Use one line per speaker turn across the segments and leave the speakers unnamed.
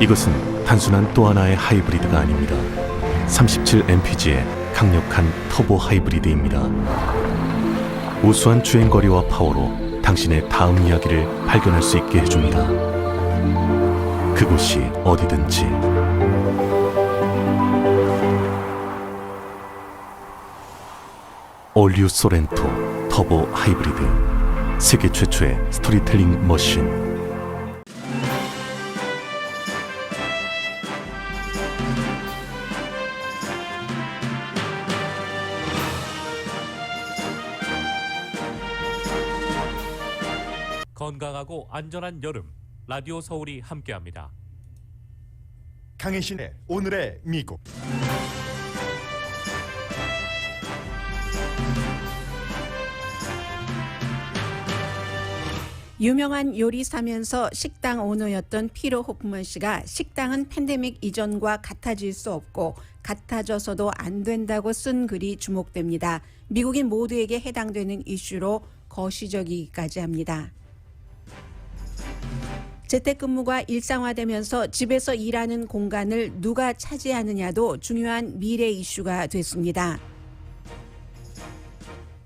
이것은 단순한 또 하나의 하이브리드가 아닙니다. 37mpg의 강력한 터보 하이브리드입니다. 우수한 주행거리와 파워로 당신의 다음 이야기를 발견할 수 있게 해줍니다. 그곳이 어디든지. 올류 소렌토 터보 하이브리드, 세계 최초의 스토리텔링 머신.
건강하고 안전한 여름, 라디오 서울이 함께합니다.
강혜신의 오늘의 미국.
유명한 요리사면서 식당 오너였던 피터 호프먼 씨가 식당은 팬데믹 이전과 같아질 수 없고 같아져서도 안 된다고 쓴 글이 주목됩니다. 미국인 모두에게 해당되는 이슈로 거시적이기까지 합니다. 재택근무가 일상화되면서 집에서 일하는 공간을 누가 차지하느냐도 중요한 미래 이슈가 됐습니다.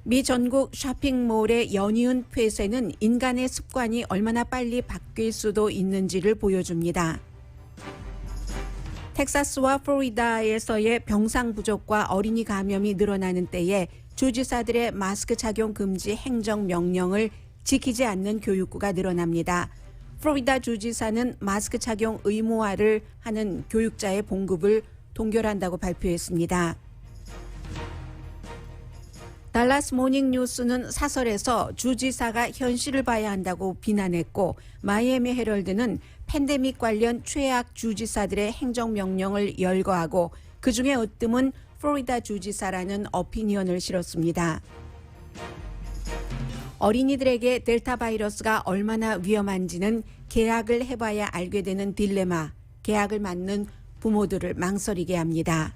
미 전국 쇼핑몰의 연이은 폐쇄는 인간의 습관이 얼마나 빨리 바뀔 수도 있는지를 보여줍니다. 텍사스와 플로리다에서의 병상 부족과 어린이 감염이 늘어나는 때에 주지사들의 마스크 착용 금지 행정명령을 지키지 않는 교육구가 늘어납니다. 플로리다 주지사는 마스크 착용 의무화를 하는 교육자의 봉급을 동결한다고 발표했습니다. 달라스 모닝뉴스는 사설에서 주지사가 현실을 봐야 한다고 비난했고, 마이애미 헤럴드는 팬데믹 관련 최악 주지사들의 행정명령을 열거하고 그중에 으뜸은 플로리다 주지사라는 어피니언을 실었습니다. 어린이들에게 델타 바이러스가 얼마나 위험한지는 계약을 해봐야 알게 되는 딜레마, 계약을 맞는 부모들을 망설이게 합니다.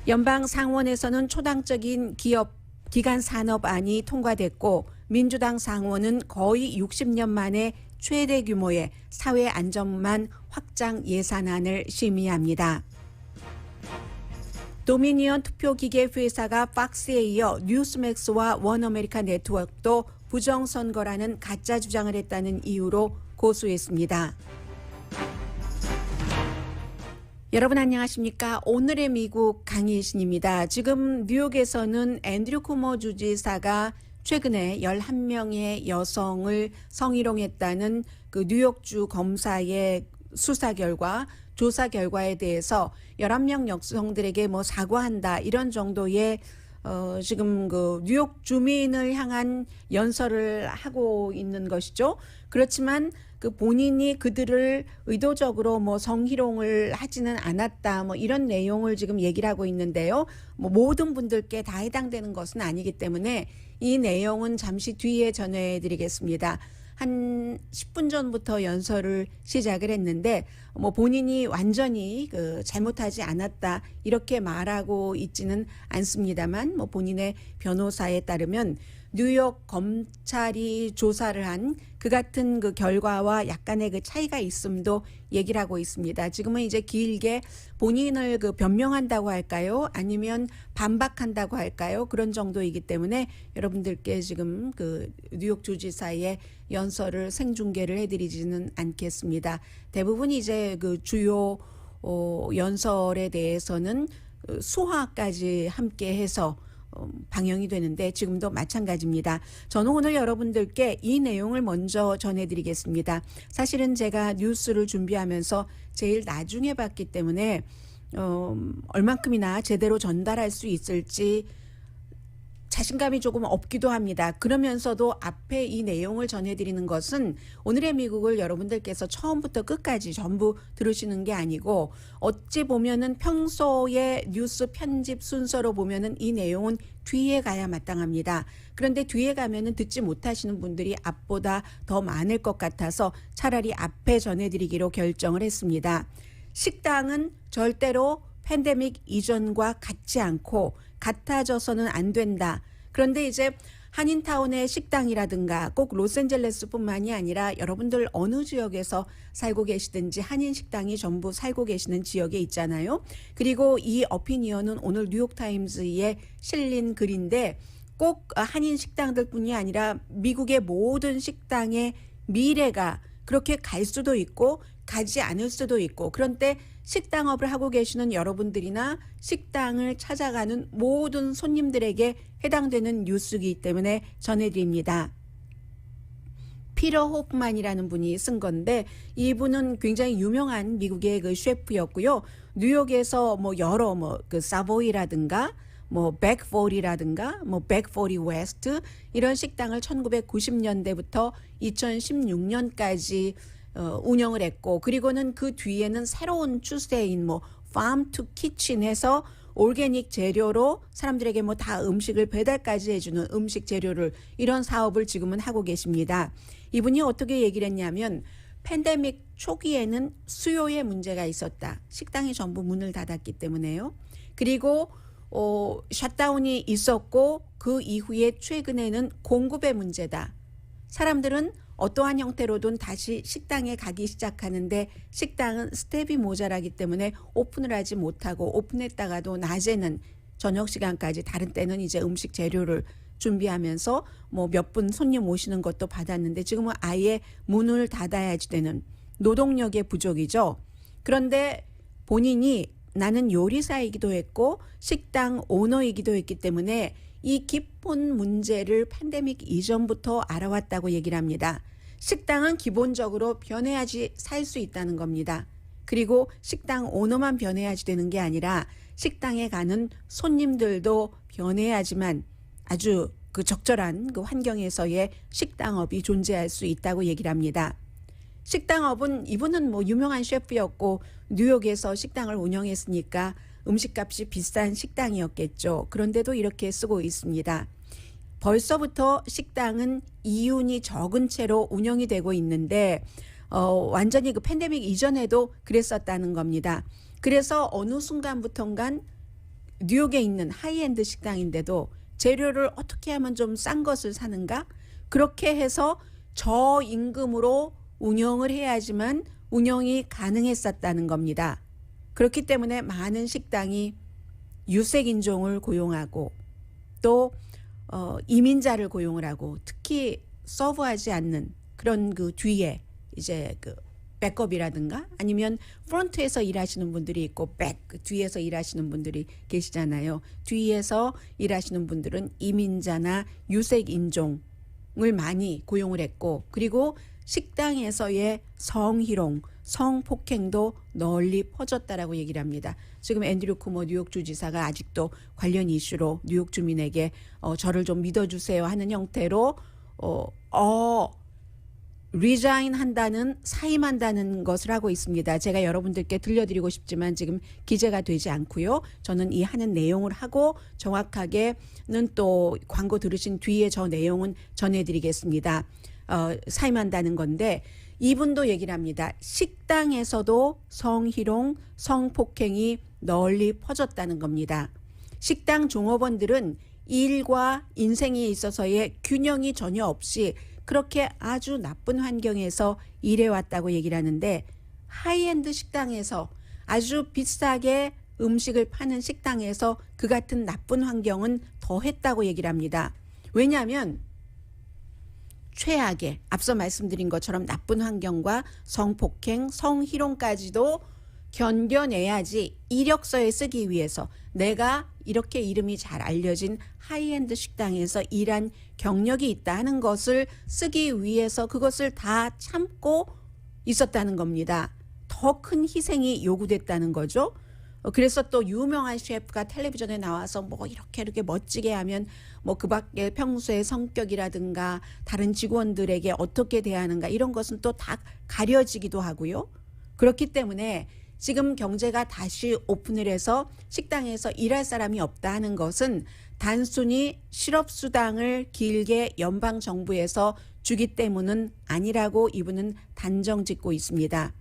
연방 상원에서는 초당적인 기간 산업안이 통과됐고, 민주당 상원은 거의 60년 만에 최대 규모의 사회 안전망 확장 예산안을 심의합니다. 도미니언 투표기계 회사가 팍스에 이어 뉴스맥스와 원어메리카 네트워크도 부정선거라는 가짜 주장을 했다는 이유로 고소했습니다. 여러분 안녕하십니까? 오늘의 미국 강희신입니다. 지금 뉴욕에서는 앤드류 쿠머 주지사가 최근에 11명의 여성을 성희롱했다는 그 뉴욕주 검사의 수사 결과, 조사 결과에 대해서 11명 여성들에게 사과한다, 이런 정도의 지금 그 뉴욕 주민을 향한 연설을 하고 있는 것이죠. 그렇지만 그 본인이 그들을 의도적으로 성희롱을 하지는 않았다, 이런 내용을 지금 얘기를 하고 있는데요. 모든 분들께 다 해당되는 것은 아니기 때문에 이 내용은 잠시 뒤에 전해드리겠습니다. 한 10분 전부터 연설을 시작을 했는데 본인이 완전히 잘못하지 않았다 이렇게 말하고 있지는 않습니다만, 본인의 변호사에 따르면 뉴욕 검찰이 조사를 한 그 같은 그 결과와 약간의 그 차이가 있음도 얘기를 하고 있습니다. 지금은 이제 길게 본인을 변명한다고 할까요? 아니면 반박한다고 할까요? 그런 정도이기 때문에 여러분들께 지금 그 뉴욕 주지사의 연설을 생중계를 해드리지는 않겠습니다. 대부분 이제 그 주요 연설에 대해서는 수화까지 함께 해서 방영이 되는데 지금도 마찬가지입니다. 저는 오늘 여러분들께 이 내용을 먼저 전해드리겠습니다. 사실은 제가 뉴스를 준비하면서 제일 나중에 봤기 때문에 얼만큼이나 제대로 전달할 수 있을지 자신감이 조금 없기도 합니다. 그러면서도 앞에 이 내용을 전해드리는 것은 오늘의 미국을 여러분들께서 처음부터 끝까지 전부 들으시는 게 아니고, 어찌 보면은 평소의 뉴스 편집 순서로 보면은 이 내용은 뒤에 가야 마땅합니다. 그런데 뒤에 가면은 듣지 못하시는 분들이 앞보다 더 많을 것 같아서 차라리 앞에 전해드리기로 결정을 했습니다. 식당은 절대로 팬데믹 이전과 같지 않고 같아져서는 안 된다. 그런데 이제 한인타운의 식당이라든가 꼭 로스앤젤레스뿐만이 아니라 여러분들 어느 지역에서 살고 계시든지 한인 식당이 전부 살고 계시는 지역에 있잖아요. 그리고 이 어피니언은 오늘 뉴욕타임즈에 실린 글인데 꼭 한인 식당들뿐이 아니라 미국의 모든 식당의 미래가 그렇게 갈 수도 있고 가지 않을 수도 있고, 그런데 식당업을 하고 계시는 여러분들이나 식당을 찾아가는 모든 손님들에게 해당되는 뉴스이기 때문에 전해드립니다. 피터 호프만이라는 분이 쓴 건데 이분은 굉장히 유명한 미국의 그 셰프였고요. 뉴욕에서 뭐 여러 그 사보이라든가 백포리라든가 백포리 웨스트 이런 식당을 1990년대부터 2016년까지 운영을 했고, 그리고는 그 뒤에는 새로운 추세인 farm to kitchen 해서 올게닉 재료로 사람들에게 다 음식을 배달까지 해주는 음식 재료를 이런 사업을 지금은 하고 계십니다. 이분이 어떻게 얘기를 했냐면 팬데믹 초기에는 수요에 문제가 있었다. 식당이 전부 문을 닫았기 때문에요. 그리고 셧다운이 있었고 그 이후에 최근에는 공급의 문제다. 사람들은 어떠한 형태로든 다시 식당에 가기 시작하는데 식당은 스텝이 모자라기 때문에 오픈을 하지 못하고, 오픈했다가도 낮에는 저녁 시간까지, 다른 때는 이제 음식 재료를 준비하면서 몇 분 손님 오시는 것도 받았는데 지금은 아예 문을 닫아야지 되는 노동력의 부족이죠. 그런데 본인이 나는 요리사이기도 했고 식당 오너이기도 했기 때문에 이 깊은 문제를 팬데믹 이전부터 알아왔다고 얘기를 합니다. 식당은 기본적으로 변해야지 살 수 있다는 겁니다. 그리고 식당 오너만 변해야지 되는 게 아니라 식당에 가는 손님들도 변해야지만 아주 그 적절한 그 환경에서의 식당업이 존재할 수 있다고 얘기를 합니다. 식당업은 이분은 유명한 셰프였고 뉴욕에서 식당을 운영했으니까 음식값이 비싼 식당이었겠죠. 그런데도 이렇게 쓰고 있습니다. 벌써부터 식당은 이윤이 적은 채로 운영이 되고 있는데 완전히 그 팬데믹 이전에도 그랬었다는 겁니다. 그래서 어느 순간부턴간 뉴욕에 있는 하이엔드 식당인데도 재료를 어떻게 하면 좀 싼 것을 사는가? 그렇게 해서 저임금으로 운영을 해야지만 운영이 가능했었다는 겁니다. 그렇기 때문에 많은 식당이 유색인종을 고용하고 또 이민자를 고용을 하고, 특히 서브하지 않는 그런 그 뒤에 이제 그 백업이라든가 아니면 프런트에서 일하시는 분들이 있고 뒤에서 일하시는 분들이 계시잖아요. 뒤에서 일하시는 분들은 이민자나 유색인종을 많이 고용을 했고, 그리고 식당에서의 성희롱, 성폭행도 널리 퍼졌다라고 얘기를 합니다. 지금 앤드류 쿠모 뉴욕 주지사가 아직도 관련 이슈로 뉴욕 주민에게 저를 좀 믿어주세요 하는 형태로 리자인 한다는, 사임한다는 것을 하고 있습니다. 제가 여러분들께 들려드리고 싶지만 지금 기재가 되지 않고요. 저는 이 하는 내용을 하고 정확하게는 또 광고 들으신 뒤에 저 내용은 전해드리겠습니다. 사임한다는 건데 이분도 얘기를 합니다. 식당에서도 성희롱, 성폭행이 널리 퍼졌다는 겁니다. 식당 종업원들은 일과 인생에 있어서의 균형이 전혀 없이 그렇게 아주 나쁜 환경에서 일해왔다고 얘기를 하는데, 하이엔드 식당에서 아주 비싸게 음식을 파는 식당에서 그 같은 나쁜 환경은 더했다고 얘기를 합니다. 왜냐하면 최악의, 앞서 말씀드린 것처럼 나쁜 환경과 성폭행, 성희롱까지도 견뎌내야지 이력서에 쓰기 위해서 내가 이렇게 이름이 잘 알려진 하이엔드 식당에서 일한 경력이 있다 하는 것을 쓰기 위해서 그것을 다 참고 있었다는 겁니다. 더 큰 희생이 요구됐다는 거죠. 그래서 또 유명한 셰프가 텔레비전에 나와서 이렇게 멋지게 하면 그 밖에 평소의 성격이라든가 다른 직원들에게 어떻게 대하는가 이런 것은 또 다 가려지기도 하고요. 그렇기 때문에 지금 경제가 다시 오픈을 해서 식당에서 일할 사람이 없다 하는 것은 단순히 실업수당을 길게 연방정부에서 주기 때문은 아니라고 이분은 단정 짓고 있습니다.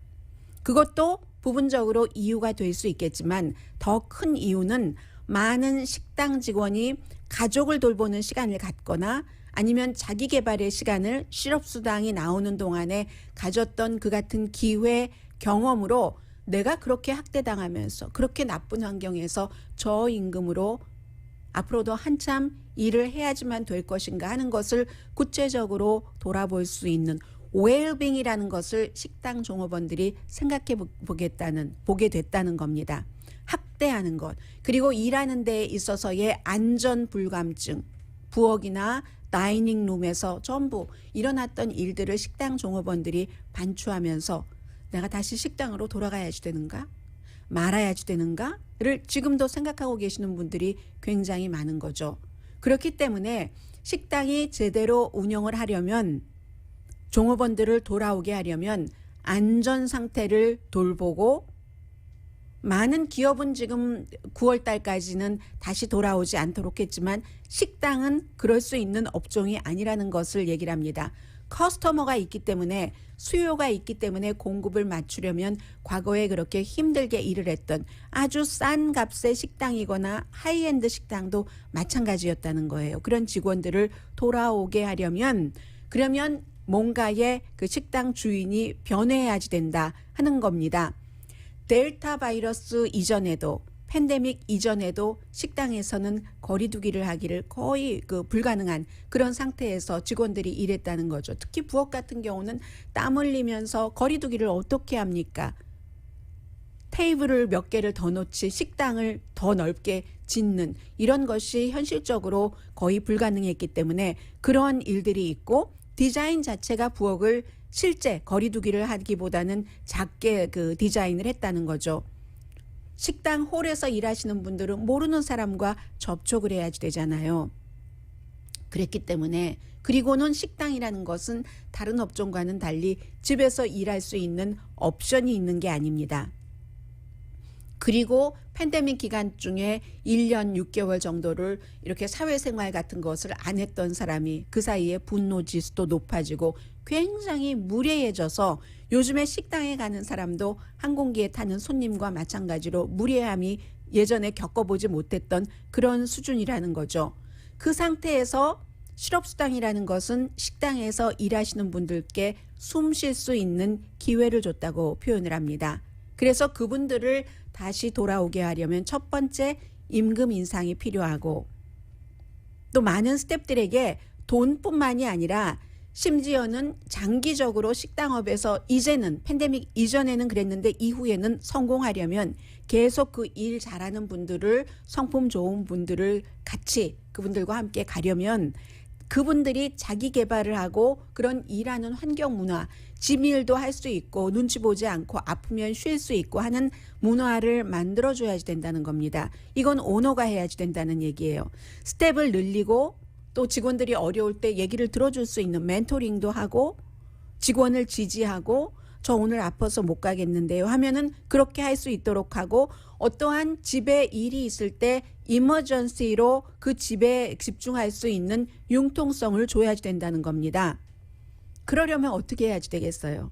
그것도 부분적으로 이유가 될 수 있겠지만 더 큰 이유는 많은 식당 직원이 가족을 돌보는 시간을 갖거나 아니면 자기 개발의 시간을 실업수당이 나오는 동안에 가졌던 그 같은 기회 경험으로 내가 그렇게 학대당하면서 그렇게 나쁜 환경에서 저임금으로 앞으로도 한참 일을 해야지만 될 것인가 하는 것을 구체적으로 돌아볼 수 있는 웰빙이라는 것을 식당 종업원들이 생각해 보게 됐다는 겁니다. 학대하는 것, 그리고 일하는 데에 있어서의 안전 불감증, 부엌이나 다이닝룸에서 전부 일어났던 일들을 식당 종업원들이 반추하면서 내가 다시 식당으로 돌아가야지 되는가? 말아야지 되는가를 지금도 생각하고 계시는 분들이 굉장히 많은 거죠. 그렇기 때문에 식당이 제대로 운영을 하려면, 종업원들을 돌아오게 하려면 안전 상태를 돌보고, 많은 기업은 지금 9월 달까지는 다시 돌아오지 않도록 했지만 식당은 그럴 수 있는 업종이 아니라는 것을 얘기를 합니다. 커스터머가 있기 때문에, 수요가 있기 때문에 공급을 맞추려면 과거에 그렇게 힘들게 일을 했던 아주 싼 값의 식당이거나 하이엔드 식당도 마찬가지였다는 거예요. 그런 직원들을 돌아오게 하려면, 그러면 뭔가의 그 식당 주인이 변해야지 된다 하는 겁니다. 델타 바이러스 이전에도, 팬데믹 이전에도 식당에서는 거리두기를 하기를 거의 불가능한 그런 상태에서 직원들이 일했다는 거죠. 특히 부엌 같은 경우는 땀 흘리면서 거리두기를 어떻게 합니까? 테이블을 몇 개를 더 놓지 식당을 더 넓게 짓는 이런 것이 현실적으로 거의 불가능했기 때문에 그런 일들이 있고, 디자인 자체가 부엌을 실제 거리두기를 하기보다는 작게 디자인을 했다는 거죠. 식당 홀에서 일하시는 분들은 모르는 사람과 접촉을 해야지 되잖아요. 그랬기 때문에, 그리고는 식당이라는 것은 다른 업종과는 달리 집에서 일할 수 있는 옵션이 있는 게 아닙니다. 그리고 팬데믹 기간 중에 1년 6개월 정도를 이렇게 사회생활 같은 것을 안 했던 사람이 그 사이에 분노 지수도 높아지고 굉장히 무례해져서 요즘에 식당에 가는 사람도 항공기에 타는 손님과 마찬가지로 무례함이 예전에 겪어보지 못했던 그런 수준이라는 거죠. 그 상태에서 실업수당이라는 것은 식당에서 일하시는 분들께 숨 쉴 수 있는 기회를 줬다고 표현을 합니다. 그래서 그분들을 다시 돌아오게 하려면 첫 번째 임금 인상이 필요하고, 또 많은 스태프들에게 돈뿐만이 아니라 심지어는 장기적으로 식당업에서 이제는 팬데믹 이전에는 그랬는데 이후에는 성공하려면 계속 그 일 잘하는 분들을, 성품 좋은 분들을 같이 그분들과 함께 가려면 그분들이 자기 개발을 하고 그런 일하는 환경 문화, 집일도 할 수 있고 눈치 보지 않고 아프면 쉴 수 있고 하는 문화를 만들어줘야지 된다는 겁니다. 이건 오너가 해야지 된다는 얘기예요. 스텝을 늘리고, 또 직원들이 어려울 때 얘기를 들어줄 수 있는 멘토링도 하고, 직원을 지지하고, 저 오늘 아파서 못 가겠는데요 하면은 그렇게 할 수 있도록 하고, 어떠한 집에 일이 있을 때 이머전시로 그 집에 집중할 수 있는 융통성을 줘야지 된다는 겁니다. 그러려면 어떻게 해야지 되겠어요?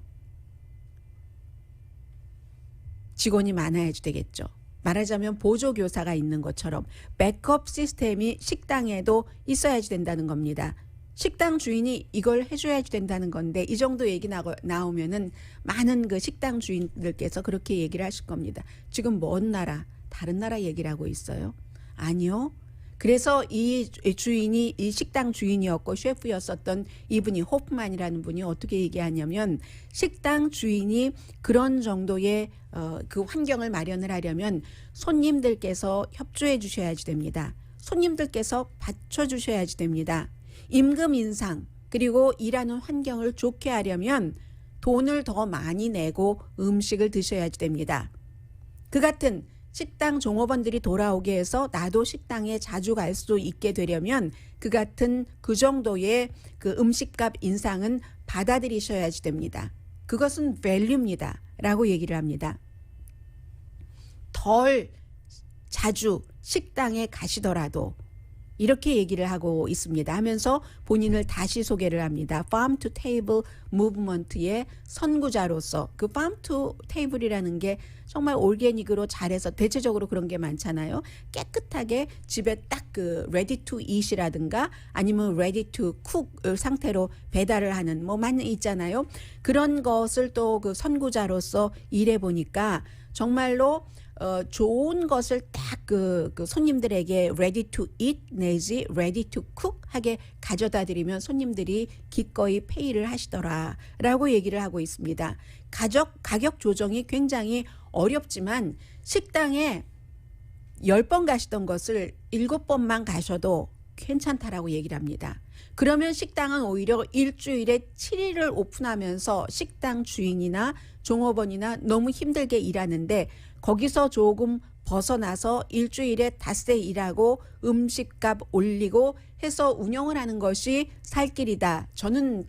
직원이 많아야지 되겠죠. 말하자면 보조교사가 있는 것처럼 백업 시스템이 식당에도 있어야지 된다는 겁니다. 식당 주인이 이걸 해줘야지 된다는 건데, 이 정도 얘기 나오면은 많은 그 식당 주인들께서 그렇게 얘기를 하실 겁니다. 지금 먼 나라, 다른 나라 얘기를 하고 있어요? 아니요. 그래서 이 주인이, 이 식당 주인이었고 셰프였었던 이분이, 호프만이라는 분이 어떻게 얘기하냐면, 식당 주인이 그런 정도의 그 환경을 마련을 하려면 손님들께서 협조해 주셔야지 됩니다. 손님들께서 받쳐주셔야지 됩니다. 임금 인상, 그리고 일하는 환경을 좋게 하려면 돈을 더 많이 내고 음식을 드셔야지 됩니다. 그 같은 식당 종업원들이 돌아오게 해서 나도 식당에 자주 갈 수 있게 되려면 그 같은 그 정도의 그 음식값 인상은 받아들이셔야지 됩니다. 그것은 밸류입니다 라고 얘기를 합니다. 덜 자주 식당에 가시더라도 이렇게 얘기를 하고 있습니다. 하면서 본인을 다시 소개를 합니다. Farm to Table Movement의 선구자로서 그 Farm to Table이라는 게 정말 올게닉으로 잘해서 대체적으로 그런 게 많잖아요. 깨끗하게 집에 딱 그 ready to eat이라든가 아니면 ready to cook 상태로 배달을 하는 뭐 많이 있잖아요. 그런 것을 또 그 선구자로서 일해 보니까 정말로 좋은 것을 딱 그 손님들에게 ready to eat 내지 ready to cook 하게 가져다 드리면 손님들이 기꺼이 페이를 하시더라라고 얘기를 하고 있습니다. 가격 조정이 굉장히 어렵지만 식당에 10번 가시던 것을 7번만 가셔도 괜찮다라고 얘기를 합니다. 그러면 식당은 오히려 일주일에 7일을 오픈하면서 식당 주인이나 종업원이나 너무 힘들게 일하는데 거기서 조금 벗어나서 일주일에 닷새 일하고 음식값 올리고 해서 운영을 하는 것이 살 길이다. 저는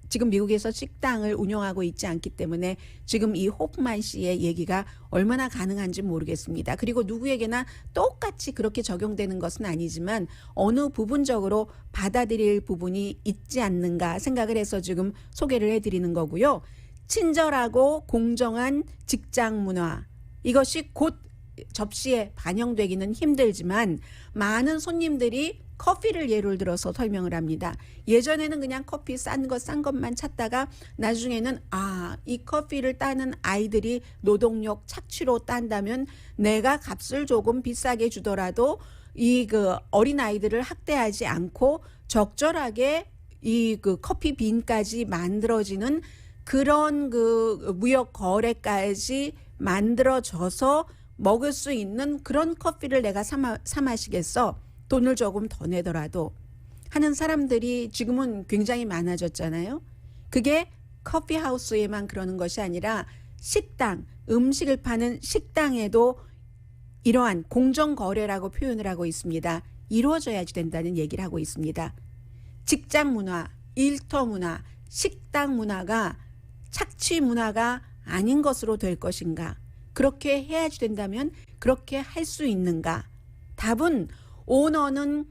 지금 미국에서 식당을 운영하고 있지 않기 때문에 지금 이 호프만 씨의 얘기가 얼마나 가능한지 모르겠습니다. 그리고 누구에게나 똑같이 그렇게 적용되는 것은 아니지만 어느 부분적으로 받아들일 부분이 있지 않는가 생각을 해서 지금 소개를 해드리는 거고요. 친절하고 공정한 직장 문화, 이것이 곧 접시에 반영되기는 힘들지만 많은 손님들이 커피를 예를 들어서 설명을 합니다. 예전에는 그냥 커피 싼 것만 찾다가 나중에는 이 커피를 따는 아이들이 노동력 착취로 딴다면 내가 값을 조금 비싸게 주더라도 이 그 어린 아이들을 학대하지 않고 적절하게 이 그 커피 빈까지 만들어지는 그런 그 무역 거래까지 만들어져서 먹을 수 있는 그런 커피를 내가 사 마시겠어. 돈을 조금 더 내더라도 하는 사람들이 지금은 굉장히 많아졌잖아요. 그게 커피하우스에만 그러는 것이 아니라 식당, 음식을 파는 식당에도 이러한 공정거래라고 표현을 하고 있습니다. 이루어져야지 된다는 얘기를 하고 있습니다. 직장 문화, 일터 문화, 식당 문화가 착취 문화가 아닌 것으로 될 것인가? 그렇게 해야지 된다면 그렇게 할 수 있는가? 답은 오너는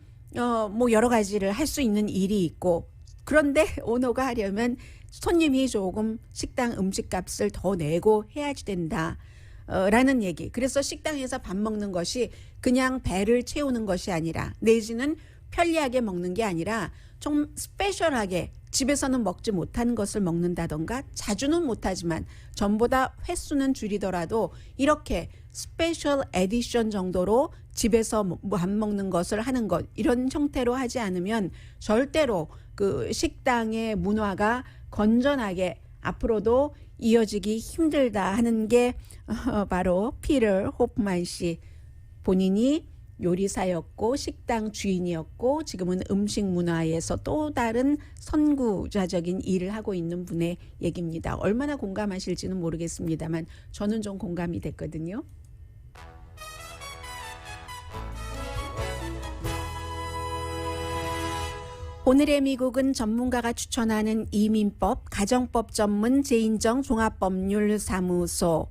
뭐 여러 가지를 할 수 있는 일이 있고 그런데 오너가 하려면 손님이 조금 식당 음식값을 더 내고 해야지 된다. 라는 얘기. 그래서 식당에서 밥 먹는 것이 그냥 배를 채우는 것이 아니라 내지는 편리하게 먹는 게 아니라 좀 스페셜하게 집에서는 먹지 못한 것을 먹는다던가 자주는 못하지만 전보다 횟수는 줄이더라도 이렇게 스페셜 에디션 정도로 집에서 밥 먹는 것을 하는 것 이런 형태로 하지 않으면 절대로 그 식당의 문화가 건전하게 앞으로도 이어지기 힘들다 하는 게 바로 피터 호프만 씨 본인이 요리사였고 식당 주인이었고 지금은 음식 문화에서 또 다른 선구자적인 일을 하고 있는 분의 얘기입니다. 얼마나 공감하실지는 모르겠습니다만 저는 좀 공감이 됐거든요. 오늘의 미국은 전문가가 추천하는 이민법, 가정법 전문 재인정 종합법률사무소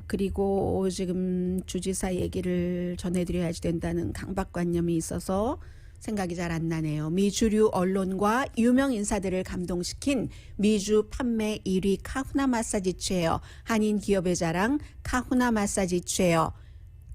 그리고 지금 주지사 얘기를 전해드려야지 된다는 강박관념이 있어서 생각이 잘 안 나네요. 미주류 언론과 유명 인사들을 감동시킨 미주 판매 1위 카후나 마사지 체어, 한인 기업의 자랑 카후나 마사지 체어,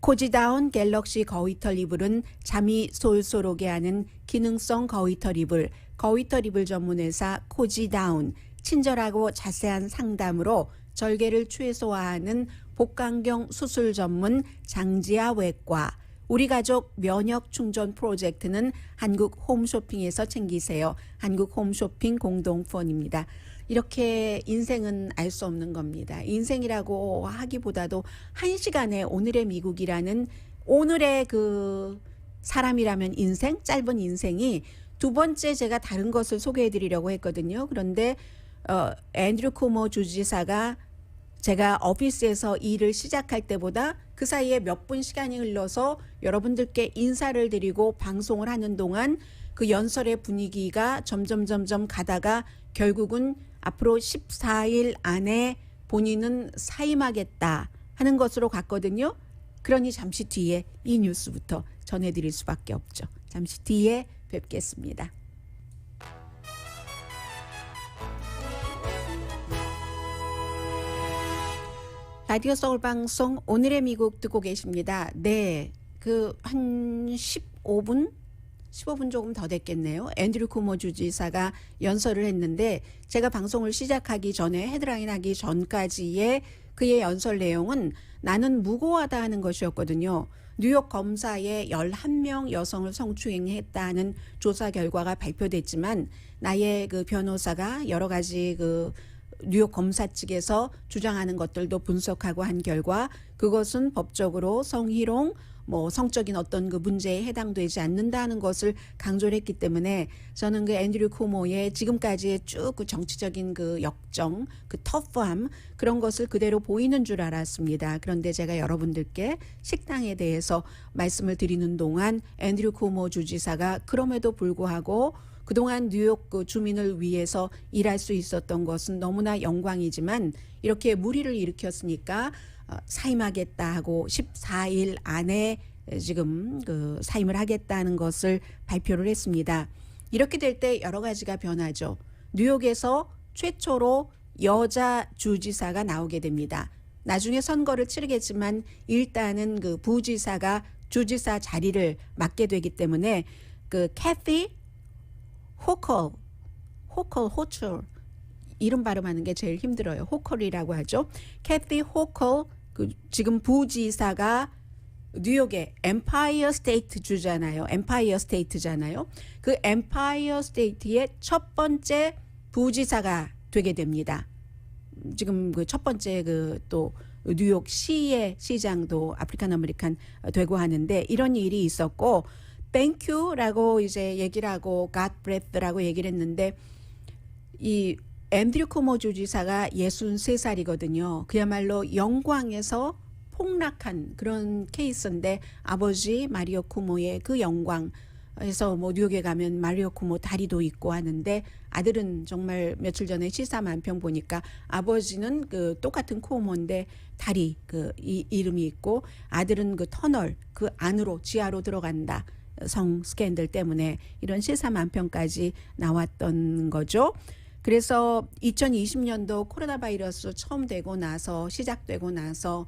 코지다운 갤럭시 거위털 이불은 잠이 솔솔 오게 하는 기능성 거위털 이불, 거위털 이불 전문회사 코지다운, 친절하고 자세한 상담으로 절개를 최소화하는 복강경 수술 전문 장지아 외과, 우리 가족 면역 충전 프로젝트는 한국 홈쇼핑에서 챙기세요. 한국 홈쇼핑 공동펀입니다. 이렇게 인생은 알 수 없는 겁니다. 인생이라고 하기보다도 한 시간에 오늘의 미국이라는 오늘의 그 사람이라면 인생, 짧은 인생이 두 번째 제가 다른 것을 소개해 드리려고 했거든요. 그런데 앤드류 쿠모 주지사가 제가 오피스에서 일을 시작할 때보다 그 사이에 몇 분 시간이 흘러서 여러분들께 인사를 드리고 방송을 하는 동안 그 연설의 분위기가 점점 가다가 결국은 앞으로 14일 안에 본인은 사임하겠다 하는 것으로 갔거든요. 그러니 잠시 뒤에 이 뉴스부터 전해드릴 수밖에 없죠. 잠시 뒤에 뵙겠습니다. 라디오 서울 방송 오늘의 미국 듣고 계십니다. 네, 한 15분 조금 더 됐겠네요. 앤드류 쿠모 주지사가 연설을 했는데 제가 방송을 시작하기 전에 헤드라인 하기 전까지의 그의 연설 내용은 나는 무고하다 하는 것이었거든요. 뉴욕 검사의 11명 여성을 성추행했다는 조사 결과가 발표됐지만 나의 그 변호사가 여러 가지 뉴욕 검사 측에서 주장하는 것들도 분석하고 한 결과 그것은 법적으로 성희롱, 성적인 어떤 그 문제에 해당되지 않는다는 것을 강조를 했기 때문에 저는 그 앤드류 쿠모의 지금까지의 쭉 그 정치적인 그 역정, 그 터프함 그런 것을 그대로 보이는 줄 알았습니다. 그런데 제가 여러분들께 식당에 대해서 말씀을 드리는 동안 앤드류 쿠모 주지사가 그럼에도 불구하고 그동안 뉴욕 그 주민을 위해서 일할 수 있었던 것은 너무나 영광이지만 이렇게 무리를 일으켰으니까 사임하겠다 하고 14일 안에 지금 그 사임을 하겠다는 것을 발표를 했습니다. 이렇게 될 때 여러 가지가 변하죠. 뉴욕에서 최초로 여자 주지사가 나오게 됩니다. 나중에 선거를 치르겠지만 일단은 그 부지사가 주지사 자리를 맡게 되기 때문에 그 캐티 호컬 이름 발음하는 게 제일 힘들어요. 호컬이라고 하죠. 캐티 호컬 지금 부지사가 뉴욕의 엠파이어 스테이트 주잖아요. 엠파이어 스테이트잖아요. 그 엠파이어 스테이트의 첫 번째 부지사가 되게 됩니다. 지금 그 첫 번째 또 뉴욕 시의 시장도 아프리칸 아메리칸 되고 하는데 이런 일이 있었고 Thank you라고 이제 얘기를 하고 God bless라고 얘기를 했는데 이 앤드류 쿠모 주지사가 63살이거든요. 그야말로 영광에서 폭락한 그런 케이스인데 아버지 마리오 쿠모의 그 영광에서 뉴욕에 가면 마리오 쿠모 다리도 있고 하는데 아들은 정말 며칠 전에 시사 만평 보니까 아버지는 그 똑같은 쿠모인데 다리 이름이 있고 아들은 그 터널 그 안으로 지하로 들어간다. 성 스캔들 때문에 이런 시사 만평까지 나왔던 거죠. 그래서 2020년도 코로나 바이러스 처음 시작되고 나서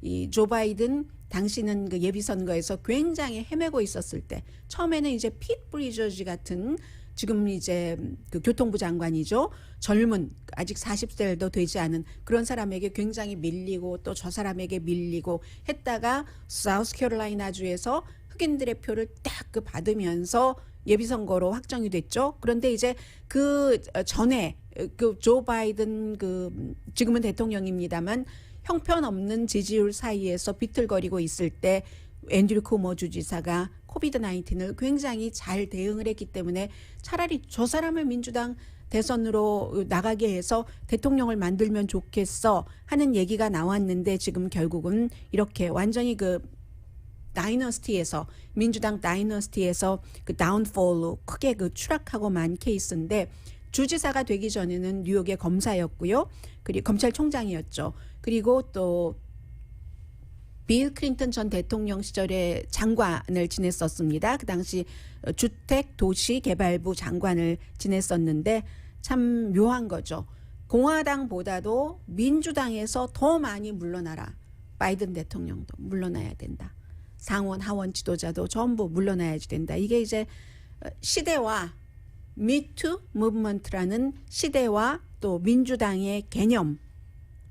이 조 바이든 당시는 그 예비 선거에서 굉장히 헤매고 있었을 때 처음에는 이제 핏 브리저지 같은 지금 이제 그 교통부 장관이죠. 젊은 아직 40세도 되지 않은 그런 사람에게 굉장히 밀리고 또 저 사람에게 밀리고 했다가 사우스캐롤라이나 주에서 흑인들의 표를 딱 받으면서 예비선거로 확정이 됐죠. 그런데 이제 그 전에 그 조 바이든 지금은 대통령입니다만 형편없는 지지율 사이에서 비틀거리고 있을 때 앤드류 쿠모 주지사가 코비드 19을 굉장히 잘 대응을 했기 때문에 차라리 저 사람을 민주당 대선으로 나가게 해서 대통령을 만들면 좋겠어 하는 얘기가 나왔는데 지금 결국은 이렇게 완전히 다이너스티에서 민주당 다이너스티에서 그 다운폴로 크게 추락하고 만 케이스인데 주지사가 되기 전에는 뉴욕의 검사였고요. 그리고 검찰총장이었죠. 그리고 또 빌 클린턴 전 대통령 시절에 장관을 지냈었습니다. 그 당시 주택도시개발부 장관을 지냈었는데 참 묘한 거죠. 공화당보다도 민주당에서 더 많이 물러나라. 바이든 대통령도 물러나야 된다. 상원 하원 지도자도 전부 물러나야지 된다. 이게 이제 시대와 미투 무브먼트라는 시대와 또 민주당의 개념,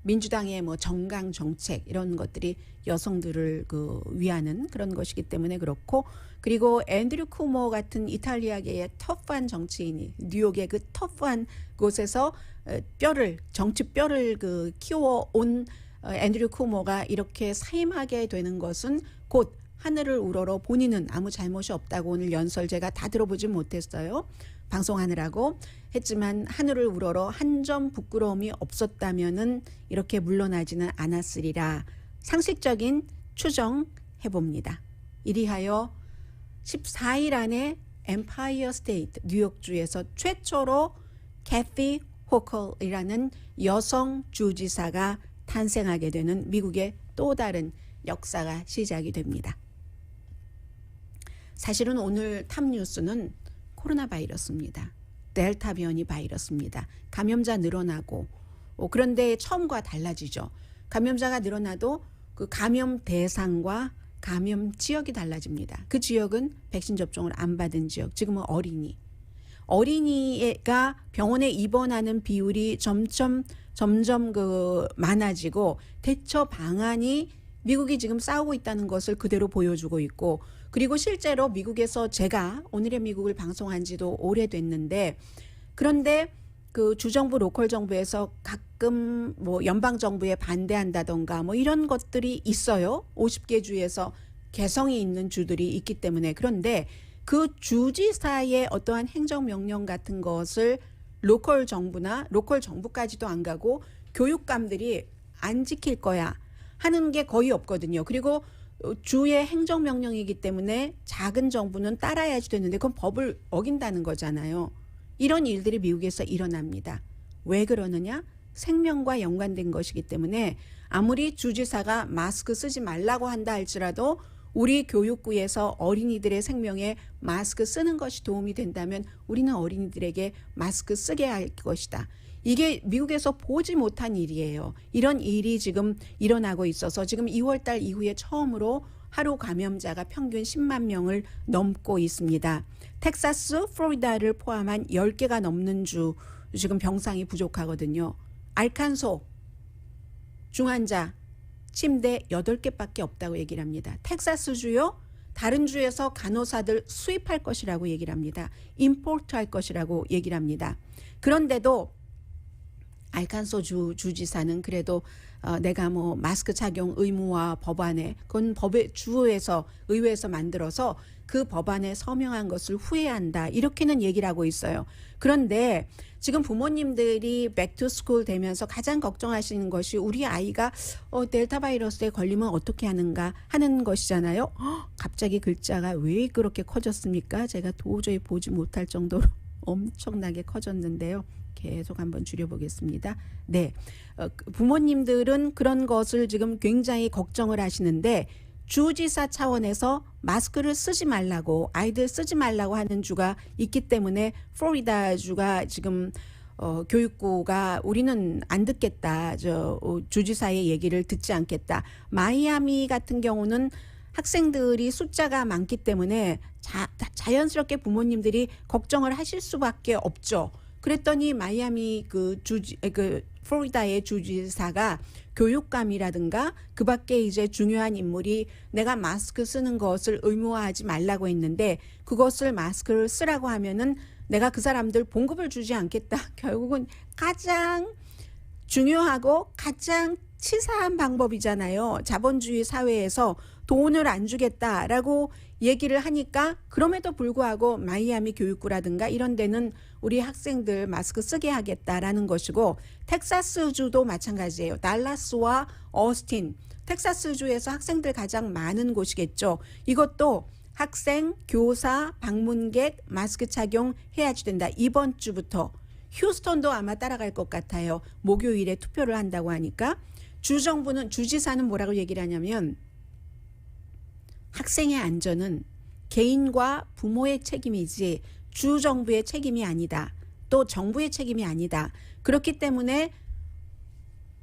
민주당의 정강 정책 이런 것들이 여성들을 위하는 그런 것이기 때문에 그렇고 그리고 앤드류 쿠모 같은 이탈리아계의 터프한 정치인이 뉴욕의 그 터프한 곳에서 정치 뼈를 키워온 앤드류 쿠모가 이렇게 사임하게 되는 것은 곧 하늘을 우러러 본인은 아무 잘못이 없다고 오늘 연설 제가 다 들어보지 못했어요. 방송하느라고 했지만 하늘을 우러러 한 점 부끄러움이 없었다면은 이렇게 물러나지는 않았으리라 상식적인 추정해봅니다. 이리하여 14일 안에 엠파이어 스테이트 뉴욕주에서 최초로 캐티 호컬이라는 여성 주지사가 탄생하게 되는 미국의 또 다른 역사가 시작이 됩니다. 사실은 오늘 탑 뉴스는 코로나 바이러스입니다. 델타 변이 바이러스입니다. 감염자 늘어나고 그런데 처음과 달라지죠. 감염자가 늘어나도 그 감염 대상과 감염 지역이 달라집니다. 그 지역은 백신 접종을 안 받은 지역, 지금은 어린이가 병원에 입원하는 비율이 점점 많아지고 대처 방안이 미국이 지금 싸우고 있다는 것을 그대로 보여주고 있고, 그리고 실제로 미국에서 제가 오늘의 미국을 방송한 지도 오래됐는데, 그런데 그 주정부 로컬 정부에서 가끔 뭐 연방 정부에 반대한다던가 뭐 이런 것들이 있어요. 50개 주에서 개성이 있는 주들이 있기 때문에. 그런데 그 주지사의 어떠한 행정명령 같은 것을 로컬 정부나 로컬 정부까지도 안 가고 교육감들이 안 지킬 거야 하는 게 거의 없거든요. 그리고 주의 행정명령이기 때문에 작은 정부는 따라야지 되는데 그건 법을 어긴다는 거잖아요. 이런 일들이 미국에서 일어납니다. 왜 그러느냐? 생명과 연관된 것이기 때문에 아무리 주지사가 마스크 쓰지 말라고 한다 할지라도 우리 교육부에서 어린이들의 생명에 마스크 쓰는 것이 도움이 된다면 우리는 어린이들에게 마스크 쓰게 할 것이다. 이게 미국에서 보지 못한 일이에요. 이런 일이 지금 일어나고 있어서 지금 2월달 이후에 처음으로 하루 감염자가 평균 10만 명을 넘고 있습니다. 텍사스, 플로리다를 포함한 10개가 넘는 주 지금 병상이 부족하거든요. 알칸소 중환자 침대 8개밖에 없다고 얘기를 합니다. 텍사스주요. 다른 주에서 간호사들 수입할 것이라고 얘기를 합니다. 임포트 할 것이라고 얘기를 합니다. 그런데도 알칸소 주지사는 그래도 내가 뭐 마스크 착용 의무화 법안에, 그건 법의 주에서 의회에서 만들어서 그 법안에 서명한 것을 후회한다, 이렇게는 얘기를 하고 있어요. 그런데 지금 부모님들이 백투스쿨 되면서 가장 걱정하시는 것이 우리 아이가 델타 바이러스에 걸리면 어떻게 하는가 하는 것이잖아요. 갑자기 글자가 왜 그렇게 커졌습니까? 제가 도저히 보지 못할 정도로 엄청나게 커졌는데요. 계속 한번 줄여보겠습니다. 네, 부모님들은 그런 것을 지금 굉장히 걱정을 하시는데 주지사 차원에서 마스크를 쓰지 말라고, 아이들 쓰지 말라고 하는 주가 있기 때문에 플로리다 주가 지금 교육부가 우리는 안 듣겠다, 주지사의 얘기를 듣지 않겠다. 마이애미 같은 경우는 학생들이 숫자가 많기 때문에 자연스럽게 부모님들이 걱정을 하실 수밖에 없죠. 그랬더니 마이애미 플로리다의 주지사가 교육감이라든가 그 밖에 이제 중요한 인물이 내가 마스크 쓰는 것을 의무화하지 말라고 했는데 그것을 마스크를 쓰라고 하면은 내가 그 사람들 봉급을 주지 않겠다. 결국은 가장 중요하고 가장 치사한 방법이잖아요. 자본주의 사회에서 돈을 안 주겠다라고 얘기를 하니까, 그럼에도 불구하고 마이애미 교육부라든가 이런 데는 우리 학생들 마스크 쓰게 하겠다라는 것이고, 텍사스주도 마찬가지예요. 달라스와 어스틴, 텍사스주에서 학생들 가장 많은 곳이겠죠. 이것도 학생, 교사, 방문객 마스크 착용해야지 된다. 이번 주부터. 휴스턴도 아마 따라갈 것 같아요. 목요일에 투표를 한다고 하니까. 주지사는 뭐라고 얘기를 하냐면 학생의 안전은 개인과 부모의 책임이지 주정부의 책임이 아니다. 또 정부의 책임이 아니다. 그렇기 때문에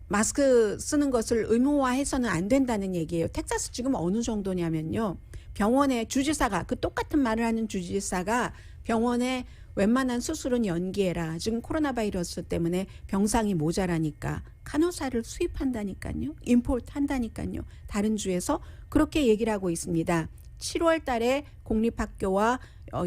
마스크 쓰는 것을 의무화해서는 안 된다는 얘기예요. 텍사스 지금 어느 정도냐면요. 병원에 주지사가, 그 똑같은 말을 하는 주지사가 병원에 웬만한 수술은 연기해라. 지금 코로나 바이러스 때문에 병상이 모자라니까 간호사를 수입한다니까요. 임포트 한다니까요. 다른 주에서 그렇게 얘기를 하고 있습니다. 7월 달에 공립학교와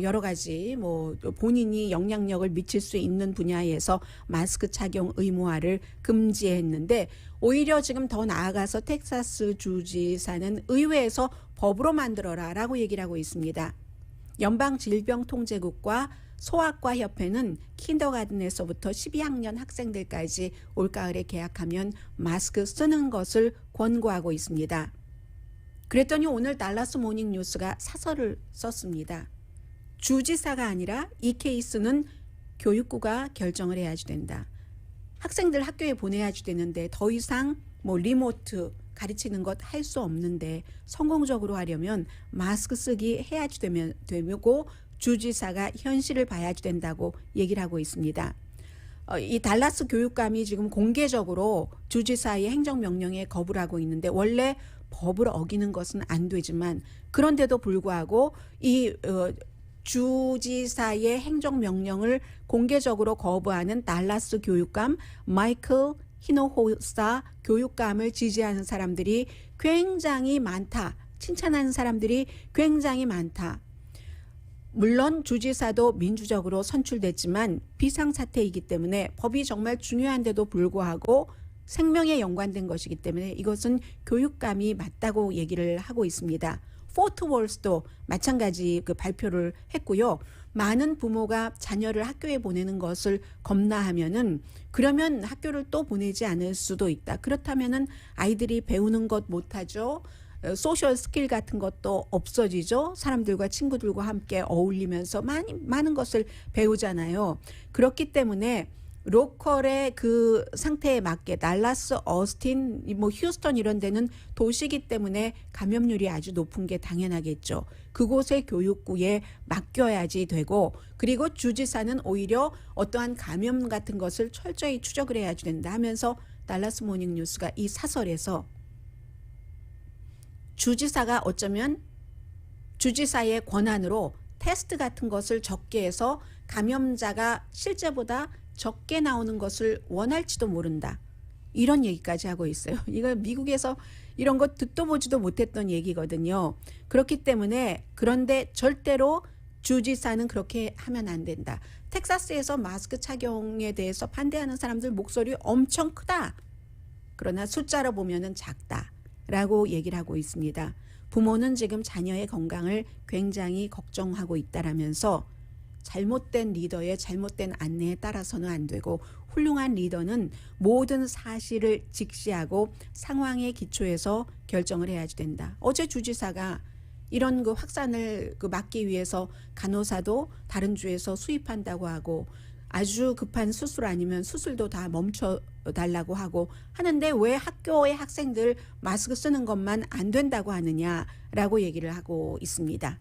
여러 가지 뭐 본인이 영향력을 미칠 수 있는 분야에서 마스크 착용 의무화를 금지했는데, 오히려 지금 더 나아가서 텍사스 주지사는 의회에서 법으로 만들어라라고 얘기를 하고 있습니다. 연방질병통제국과 소아과 협회는 킨더가든에서부터 12학년 학생들까지 올가을에 개학하면 마스크 쓰는 것을 권고하고 있습니다. 그랬더니 오늘 달라스 모닝뉴스가 사설을 썼습니다. 주지사가 아니라 이 케이스는 교육부가 결정을 해야지 된다. 학생들 학교에 보내야지 되는데 더 이상 뭐 리모트 가르치는 것 할 수 없는데 성공적으로 하려면 마스크 쓰기 해야지 되고 주지사가 현실을 봐야지 된다고 얘기를 하고 있습니다. 이 달라스 교육감이 지금 공개적으로 주지사의 행정명령에 거부를 하고 있는데 원래 법을 어기는 것은 안 되지만 그런데도 불구하고 이 주지사의 행정명령을 공개적으로 거부하는 달라스 교육감 마이클 히노호사 교육감을 지지하는 사람들이 굉장히 많다. 칭찬하는 사람들이 굉장히 많다. 물론 주지사도 민주적으로 선출됐지만 비상사태이기 때문에 법이 정말 중요한데도 불구하고 생명에 연관된 것이기 때문에 이것은 교육감이 맞다고 얘기를 하고 있습니다. 포트 월스도 마찬가지 그 발표를 했고요. 많은 부모가 자녀를 학교에 보내는 것을 겁나하면은 그러면 학교를 또 보내지 않을 수도 있다. 그렇다면은 아이들이 배우는 것 못하죠. 소셜 스킬 같은 것도 없어지죠. 사람들과 친구들과 함께 어울리면서 많은 것을 배우잖아요. 그렇기 때문에 로컬의 그 상태에 맞게 달라스, 어스틴, 뭐 휴스턴 이런 데는 도시이기 때문에 감염률이 아주 높은 게 당연하겠죠. 그곳의 교육구에 맡겨야지 되고 그리고 주지사는 오히려 어떠한 감염 같은 것을 철저히 추적을 해야지 된다 하면서 달라스 모닝뉴스가 이 사설에서 주지사가 어쩌면 주지사의 권한으로 테스트 같은 것을 적게 해서 감염자가 실제보다 적게 나오는 것을 원할지도 모른다. 이런 얘기까지 하고 있어요. 이거 미국에서 이런 거 듣도 보지도 못했던 얘기거든요. 그렇기 때문에 그런데 절대로 주지사는 그렇게 하면 안 된다. 텍사스에서 마스크 착용에 대해서 반대하는 사람들 목소리 엄청 크다. 그러나 숫자로 보면은 작다라고 얘기를 하고 있습니다. 부모는 지금 자녀의 건강을 굉장히 걱정하고 있다라면서 잘못된 리더의 잘못된 안내에 따라서는 안 되고 훌륭한 리더는 모든 사실을 직시하고 상황에 기초해서 결정을 해야지 된다. 어제 주지사가 이런 그 확산을 막기 위해서 간호사도 다른 주에서 수입한다고 하고 아주 급한 수술 아니면 수술도 다 멈춰 달라고 하고 하는데 왜 학교의 학생들 마스크 쓰는 것만 안 된다고 하느냐라고 얘기를 하고 있습니다.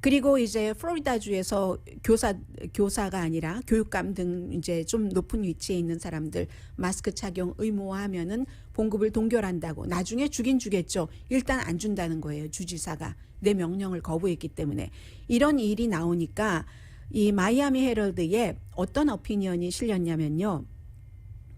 그리고 이제 플로리다주에서 교사가 아니라 교육감 등 이제 좀 높은 위치에 있는 사람들 마스크 착용 의무화하면은 봉급을 동결한다고 나중에 주긴 주겠죠. 일단 안 준다는 거예요. 주지사가 내 명령을 거부했기 때문에 이런 일이 나오니까 이 마이애미 헤럴드에 어떤 오피니언이 실렸냐면요.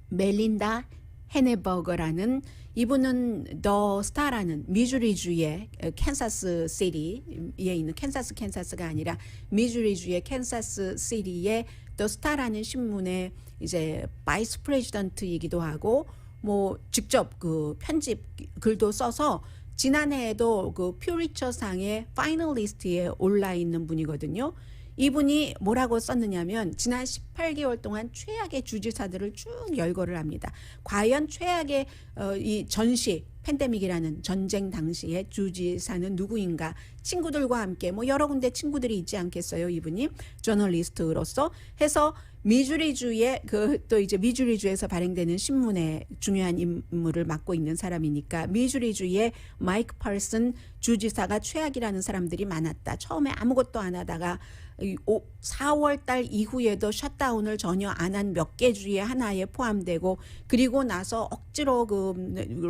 멜린다 헤네버거라는 이분은 더 스타라는 미주리주의 캔사스 시티에 있는 캔사스가 아니라 미주리주의 캔사스 시티의 더 스타라는 신문의 이제 바이스 프레지던트이기도 하고 뭐 직접 그 편집 글도 써서 지난해에도 그 퓨리처상의 파이널리스트에 올라 있는 분이거든요. 이분이 뭐라고 썼느냐면 지난 18개월 동안 최악의 주지사들을 쭉 열거를 합니다. 과연 최악의 이 전시 팬데믹이라는 전쟁 당시의 주지사는 누구인가? 친구들과 함께 뭐 여러 군데 친구들이 있지 않겠어요? 이분이 저널리스트로서 해서 미주리주의 또 이제 미주리주에서 발행되는 신문의 중요한 임무를 맡고 있는 사람이니까 미주리주의 마이크 팔슨 주지사가 최악이라는 사람들이 많았다. 처음에 아무것도 안 하다가 4월 달 이후에도 셧다운을 전혀 안 한 몇 개 주에 하나에 포함되고 그리고 나서 억지로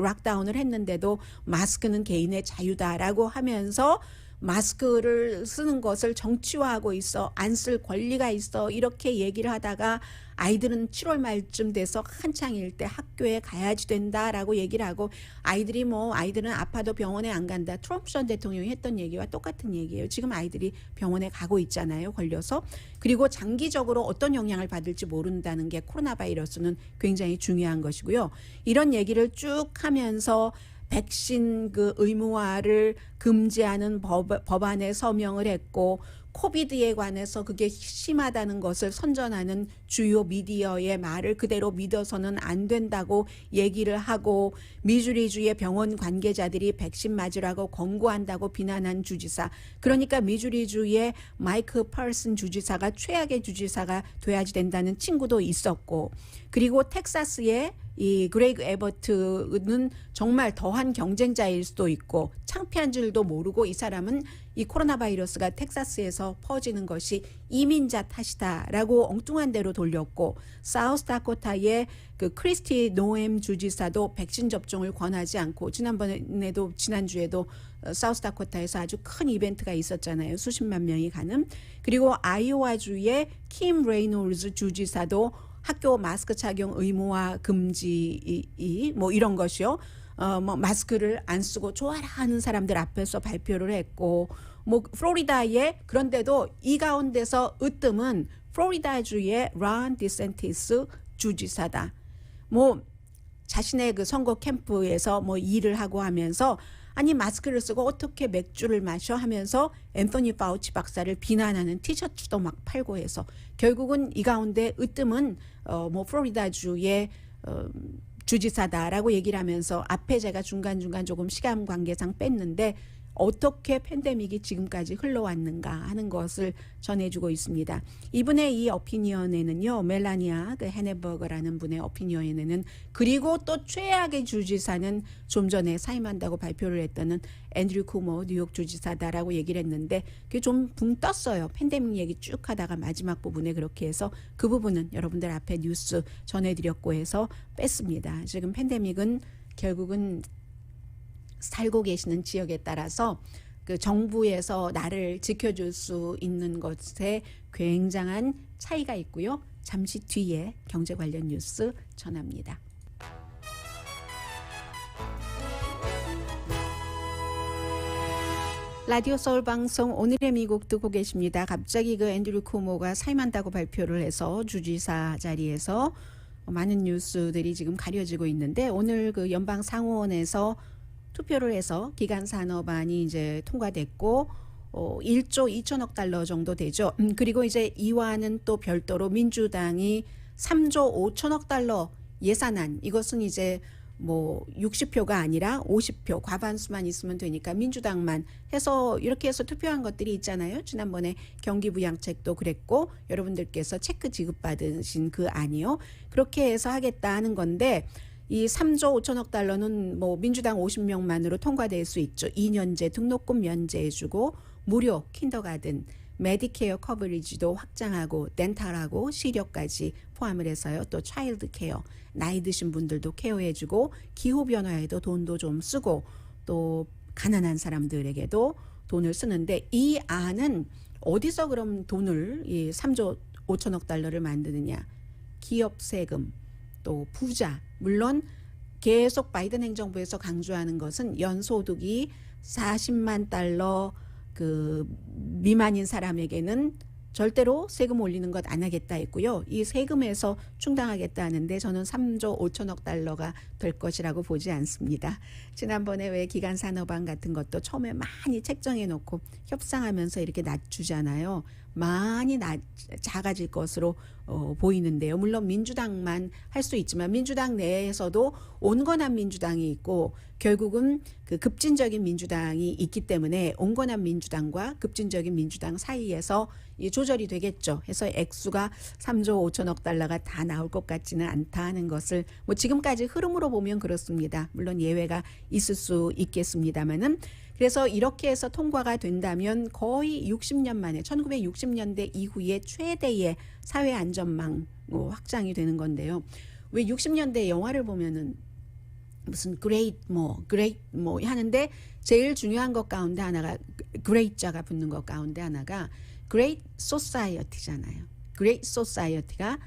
락다운을 했는데도 마스크는 개인의 자유다라고 하면서 마스크를 쓰는 것을 정치화하고 있어 안 쓸 권리가 있어 이렇게 얘기를 하다가 아이들은 7월 말쯤 돼서 한창일 때 학교에 가야지 된다라고 얘기를 하고 아이들은 아파도 병원에 안 간다. 트럼프 전 대통령이 했던 얘기와 똑같은 얘기예요. 지금 아이들이 병원에 가고 있잖아요. 걸려서. 그리고 장기적으로 어떤 영향을 받을지 모른다는 게 코로나 바이러스는 굉장히 중요한 것이고요. 이런 얘기를 쭉 하면서 백신 의무화를 금지하는 법안에 서명을 했고 코비드에 관해서 그게 심하다는 것을 선전하는 주요 미디어의 말을 그대로 믿어서는 안 된다고 얘기를 하고 미주리주의 병원 관계자들이 백신 맞으라고 권고한다고 비난한 주지사. 그러니까 미주리주의 마이크 펄슨 주지사가 최악의 주지사가 돼야지 된다는 친구도 있었고 그리고 텍사스의 이 그레이그 에버트는 정말 더한 경쟁자일 수도 있고 창피한 줄도 모르고 이 사람은 이 코로나 바이러스가 텍사스에서 퍼지는 것이 이민자 탓이다라고 엉뚱한 대로 돌렸고 사우스다코타의 그 크리스티 노엠 주지사도 백신 접종을 권하지 않고 지난주에도 사우스다코타에서 아주 큰 이벤트가 있었잖아요. 수십만 명이 가는. 그리고 아이오와주의 킴 레이놀즈 주지사도 학교 마스크 착용 의무화 금지 뭐 이런 것이요. 뭐 마스크를 안 쓰고 좋아라 하는 사람들 앞에서 발표를 했고 뭐 플로리다에 그런데도 이 가운데서 으뜸은 플로리다주의 론 디센티스 주지사다. 뭐 자신의 그 선거 캠프에서 뭐 일을 하고 하면서 아니 마스크를 쓰고 어떻게 맥주를 마셔 하면서 앤토니 파우치 박사를 비난하는 티셔츠도 막 팔고 해서 결국은 이 가운데 으뜸은 뭐 플로리다주의 주지사다라고 얘기를 하면서 앞에 제가 중간중간 조금 시간 관계상 뺐는데 어떻게 팬데믹이 지금까지 흘러왔는가 하는 것을 전해주고 있습니다. 이분의 이 오피니언에는요. 멜라니아 그 헤네버거라는 분의 오피니언에는 그리고 또 최악의 주지사는 좀 전에 사임한다고 발표를 했다는 앤드류 쿠모 뉴욕 주지사다라고 얘기를 했는데 그게 좀 붕 떴어요. 팬데믹 얘기 쭉 하다가 마지막 부분에 그렇게 해서 그 부분은 여러분들 앞에 뉴스 전해드렸고 해서 뺐습니다. 지금 팬데믹은 결국은 살고 계시는 지역에 따라서 그 정부에서 나를 지켜줄 수 있는 것에 굉장한 차이가 있고요. 잠시 뒤에 경제 관련 뉴스 전합니다. 라디오 서울 방송 오늘의 미국 듣고 계십니다. 갑자기 그 앤드류 쿠모가 사임한다고 발표를 해서 주지사 자리에서 많은 뉴스들이 지금 가려지고 있는데 오늘 그 연방 상원에서 투표를 해서 기간 산업안이 이제 통과됐고 1조 2천억 달러 정도 되죠. 그리고 이제 이와는 또 별도로 민주당이 3조 5천억 달러 예산안 이것은 이제 뭐 60표가 아니라 50표 과반수만 있으면 되니까 민주당만 해서 이렇게 해서 투표한 것들이 있잖아요. 지난번에 경기부양책도 그랬고 여러분들께서 체크 지급받으신 그 안이요. 그렇게 해서 하겠다 하는 건데 이 3조 5천억 달러는 뭐 민주당 50명만으로 통과될 수 있죠. 2년제 등록금 면제해주고 무료 킨더가든, 메디케어 커버리지도 확장하고 덴탈하고 시력까지 포함을 해서요. 또 차일드 케어, 나이 드신 분들도 케어해주고 기후변화에도 돈도 좀 쓰고 또 가난한 사람들에게도 돈을 쓰는데 이 안은 어디서 그럼 돈을 이 3조 5천억 달러를 만드느냐. 기업 세금, 또 부자, 물론 계속 바이든 행정부에서 강조하는 것은 연소득이 40만 달러 그 미만인 사람에게는 절대로 세금 올리는 것 안 하겠다 했고요. 이 세금에서 충당하겠다 하는데 저는 3조 5천억 달러가 될 것이라고 보지 않습니다. 지난번에 왜 기간 산업안 같은 것도 처음에 많이 책정해 놓고 협상하면서 이렇게 낮추잖아요. 많이 작아질 것으로 보이는데요. 물론 민주당만 할 수 있지만 민주당 내에서도 온건한 민주당이 있고 결국은 그 급진적인 민주당이 있기 때문에 온건한 민주당과 급진적인 민주당 사이에서 이 조절이 되겠죠. 해서 액수가 3조 5천억 달러가 다 나올 것 같지는 않다 하는 것을 뭐 지금까지 흐름으로 보면 그렇습니다. 물론 예외가 있을 수 있겠습니다만은 그래서 이렇게 해서 통과가 된다면 거의 60년 만에 1960년대 이후에 최대의 사회 안전망 확장이 되는 건데요. 왜 60년대 영화를 보면은 무슨 great 뭐 하는데 제일 중요한 것 가운데 하나가 great자가 붙는 것 가운데 하나가 great society잖아요. great society가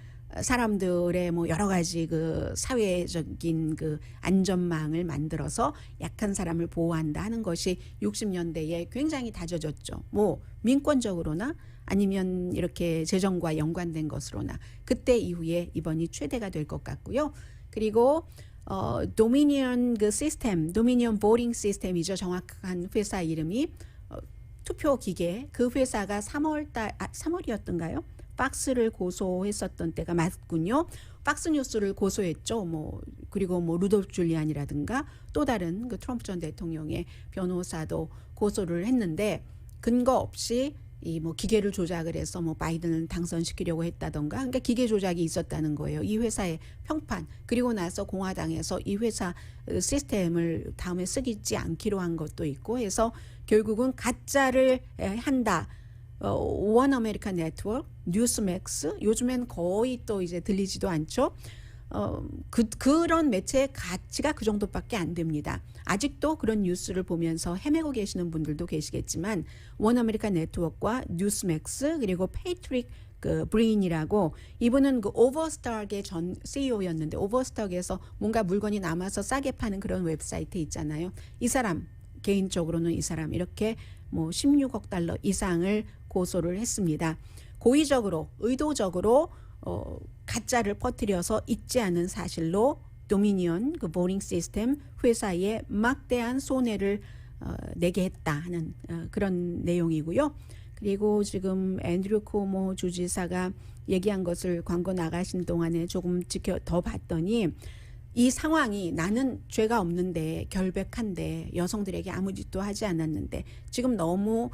사람들의 뭐 여러 가지 그 사회적인 그 안전망을 만들어서 약한 사람을 보호한다 하는 것이 60년대에 굉장히 다져졌죠. 뭐 민권적으로나 아니면 이렇게 재정과 연관된 것으로나 그때 이후에 이번이 최대가 될 것 같고요. 그리고 도미니언 그 시스템, 도미니언 보팅 시스템이죠. 정확한 회사 이름이 투표 기계 그 회사가 3월이었던가요? 박스를 고소했었던 때가 맞군요. 박스 뉴스를 고소했죠. 뭐 그리고 뭐 루돌프 줄리안이라든가 또 다른 그 트럼프 전 대통령의 변호사도 고소를 했는데 근거 없이 이 뭐 기계를 조작을 해서 뭐 바이든을 당선시키려고 했다던가, 그러니까 기계 조작이 있었다는 거예요. 이 회사의 평판. 그리고 나서 공화당에서 이 회사 시스템을 다음에 쓰지 않기로 한 것도 있고 해서 결국은 가짜를 한다. 원 아메리카 네트워크, 뉴스맥스, 요즘엔 거의 또 이제 들리지도 않죠. 그런 매체의 가치가 그 정도밖에 안 됩니다. 아직도 그런 뉴스를 보면서 헤매고 계시는 분들도 계시겠지만 원 아메리카 네트워크와 뉴스맥스 그리고 페이트릭 브레인이라고, 이분은 그 오버스톡의 전 CEO였는데 오버스톡에서 뭔가 물건이 남아서 싸게 파는 그런 웹사이트 있잖아요. 이 사람 개인적으로는 이 사람 이렇게 뭐 16억 달러 이상을 고소를 했습니다. 고의적으로 의도적으로 가짜를 퍼뜨려서 있지 않은 사실로 도미니언 그 보링 시스템 회사에 막대한 손해를 내게 했다 하는 그런 내용이고요. 그리고 지금 앤드류 쿠오모 주지사가 얘기한 것을 광고 나가신 동안에 조금 더 봤더니, 이 상황이 나는 죄가 없는데 결백한데 여성들에게 아무 짓도 하지 않았는데 지금 너무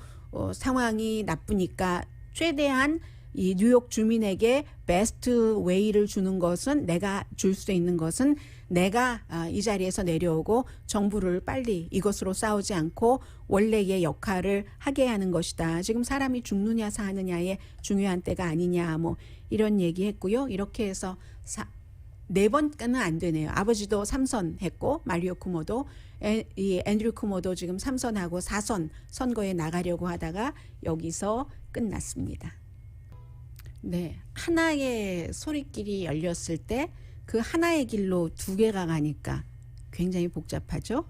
상황이 나쁘니까 최대한 이 뉴욕 주민에게 베스트 웨이를 주는 것은, 내가 줄 수 있는 것은 내가 이 자리에서 내려오고 정부를 빨리 이것으로 싸우지 않고 원래의 역할을 하게 하는 것이다. 지금 사람이 죽느냐 사느냐의 중요한 때가 아니냐, 뭐 이런 얘기했고요. 이렇게 해서 4번까지는 안 되네요. 아버지도 3선 했고 마리오 쿠모도, 이 앤드류 쿠모도 지금 3선하고 4선 선거에 나가려고 하다가 여기서 끝났습니다. 네, 하나의 소리길이 열렸을 때 그 하나의 길로 두 개가 가니까 굉장히 복잡하죠.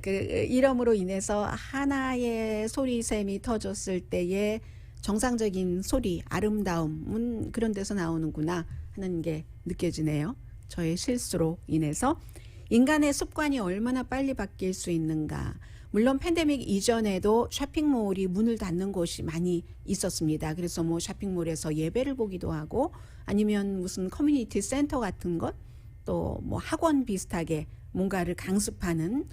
이름으로 인해서 하나의 소리샘이 터졌을 때의 정상적인 소리, 아름다움은 그런 데서 나오는구나 하는 게 느껴지네요. 저의 실수로 인해서. 인간의 습관이 얼마나 빨리 바뀔 수 있는가. 물론 팬데믹 이전에도 쇼핑몰이 문을 닫는 곳이 많이 있었습니다. 그래서 뭐 쇼핑몰에서 예배를 보기도 하고 아니면 무슨 커뮤니티 센터 같은 것, 또 뭐 학원 비슷하게 뭔가를 강습하는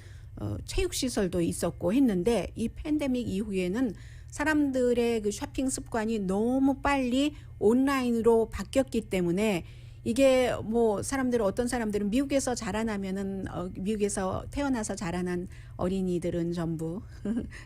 체육시설도 있었고 했는데, 이 팬데믹 이후에는 사람들의 그 쇼핑 습관이 너무 빨리 온라인으로 바뀌었기 때문에, 이게 뭐 어떤 사람들은 미국에서 자라나면은 미국에서 태어나서 자라난 어린이들은 전부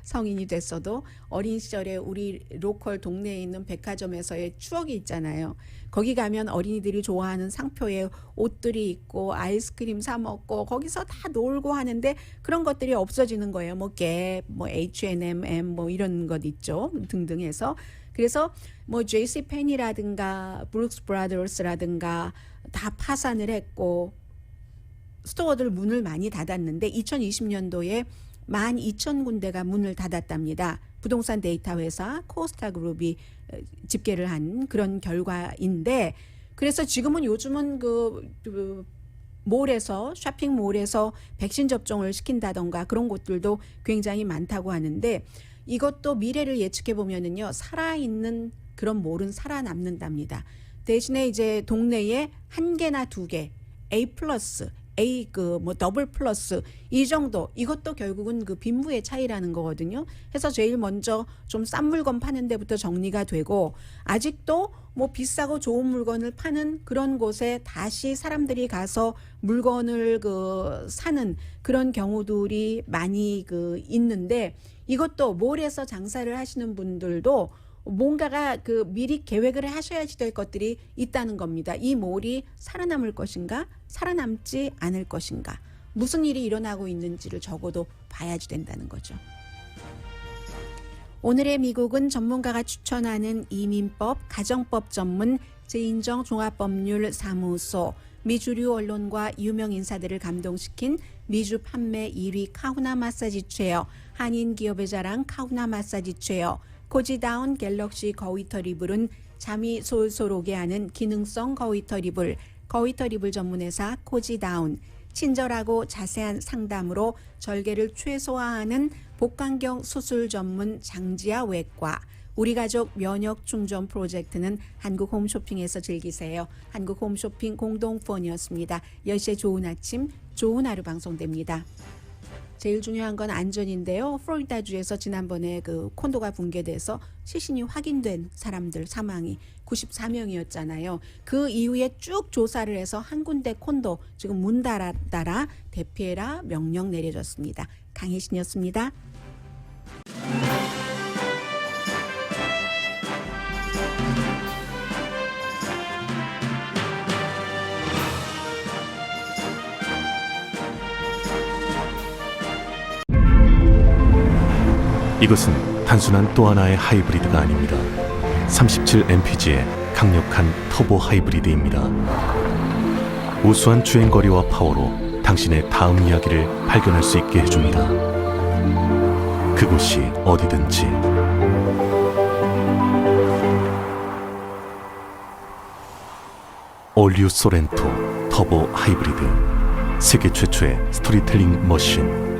성인이 됐어도 어린 시절에 우리 로컬 동네에 있는 백화점에서의 추억이 있잖아요. 거기 가면 어린이들이 좋아하는 상표의 옷들이 있고 아이스크림 사 먹고 거기서 다 놀고 하는데, 그런 것들이 없어지는 거예요. 뭐 갭, 뭐 H&M, 뭐 이런 것 있죠. 등등 해서. 그래서 뭐 JC펜이라든가 브룩스 브라더스라든가 다 파산을 했고 스토어들 문을 많이 닫았는데 2020년도에 12,000군데가 문을 닫았답니다. 부동산 데이터 회사 코스타 그룹이 집계를 한 그런 결과인데, 그래서 지금은 요즘은 그 몰에서, 쇼핑몰에서 백신 접종을 시킨다던가 그런 곳들도 굉장히 많다고 하는데, 이것도 미래를 예측해 보면은요, 살아있는 그런 몰은 살아남는답니다. 대신에 이제 동네에 1개나 2개, A 플러스, A 뭐 더블 플러스 이 정도, 이것도 결국은 그 빈부의 차이라는 거거든요. 그래서 제일 먼저 좀 싼 물건 파는 데부터 정리가 되고, 아직도 뭐 비싸고 좋은 물건을 파는 그런 곳에 다시 사람들이 가서 물건을 사는 그런 경우들이 많이 있는데, 이것도 몰에서 장사를 하시는 분들도 뭔가가 미리 계획을 하셔야지 될 것들이 있다는 겁니다. 이 몰이 살아남을 것인가, 살아남지 않을 것인가, 무슨 일이 일어나고 있는지를 적어도 봐야지 된다는 거죠. 오늘의 미국은 전문가가 추천하는 이민법, 가정법 전문 제인정 종합법률사무소, 미주류 언론과 유명 인사들을 감동시킨 미주 판매 1위 카후나 마사지 체어, 한인 기업의 자랑 카후나 마사지 체어, 코지다운 갤럭시 거위털 이불은 잠이 솔솔 오게 하는 기능성 거위털 이불, 거위털 이불 전문회사 코지다운, 친절하고 자세한 상담으로 절개를 최소화하는 복강경 수술 전문 장지아 외과, 우리 가족 면역 충전 프로젝트는 한국 홈쇼핑에서 즐기세요. 한국 홈쇼핑 공동폰이었습니다. 10시에 좋은 아침, 좋은 하루 방송됩니다. 제일 중요한 건 안전인데요. 플로리다주에서 지난번에 그 콘도가 붕괴돼서 시신이 확인된 사람들 사망이 94명이었잖아요. 그 이후에 쭉 조사를 해서 한 군데 콘도 지금 문 닫아라 대피해라 명령 내려졌습니다. 강혜신이었습니다.
이것은 단순한 또 하나의 하이브리드가 아닙니다. 37mpg의 강력한 터보 하이브리드입니다. 우수한 주행거리와 파워로 당신의 다음 이야기를 발견할 수 있게 해줍니다. 그곳이 어디든지. 올류 소렌토 터보 하이브리드, 세계 최초의 스토리텔링 머신.